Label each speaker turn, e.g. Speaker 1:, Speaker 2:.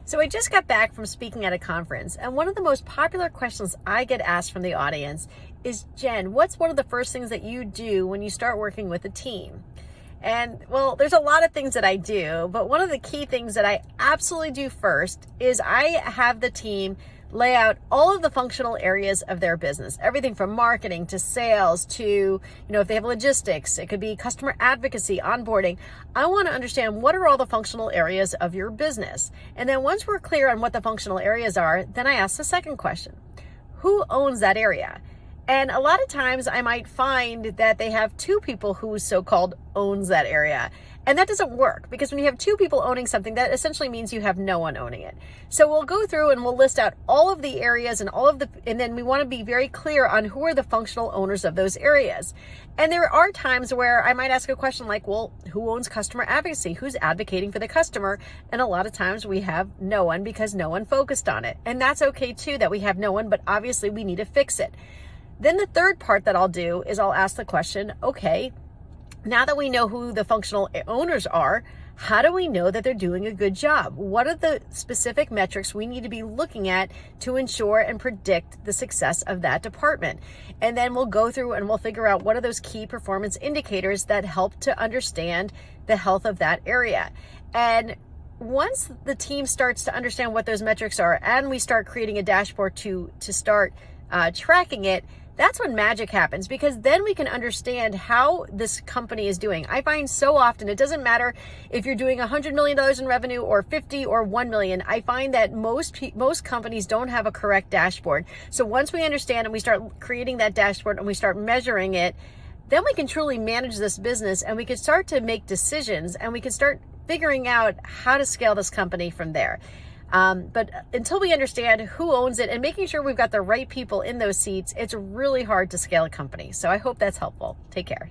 Speaker 1: So I just got back from speaking at a conference, and one of the most popular questions I get asked from the audience is, Jen, what's one of the first things that you do when you start working with a team? And well, there's a lot of things that I do, but one of the key things that I absolutely do first is I have the team lay out all of the functional areas of their business, everything from marketing to sales to, if they have logistics, it could be customer advocacy, onboarding. I want to understand what are all the functional areas of your business. And then once we're clear on what the functional areas are, then I ask the second question: who owns that area? And a lot of times I might find that they have two people who so-called owns that area. And that doesn't work, because when you have two people owning something, that essentially means you have no one owning it. So we'll go through and we'll list out all of the areas and and then we want to be very clear on who are the functional owners of those areas. And there are times where I might ask a question like, well, who owns customer advocacy? Who's advocating for the customer? And a lot of times we have no one, because no one focused on it. And that's okay too, that we have no one, but obviously we need to fix it. Then the third part that I'll do is I'll ask the question, okay, now that we know who the functional owners are, how do we know that they're doing a good job? What are the specific metrics we need to be looking at to ensure and predict the success of that department? And then we'll go through and we'll figure out what are those key performance indicators that help to understand the health of that area. And once the team starts to understand what those metrics are and we start creating a dashboard to start tracking it, that's when magic happens, because then we can understand how this company is doing. I find so often, it doesn't matter if you're doing $100 million in revenue or 50 or 1 million. I find that most companies don't have a correct dashboard. So once we understand and we start creating that dashboard and we start measuring it, then we can truly manage this business and we can start to make decisions and we can start figuring out how to scale this company from there. But until we understand who owns it and making sure we've got the right people in those seats, it's really hard to scale a company. So I hope that's helpful. Take care.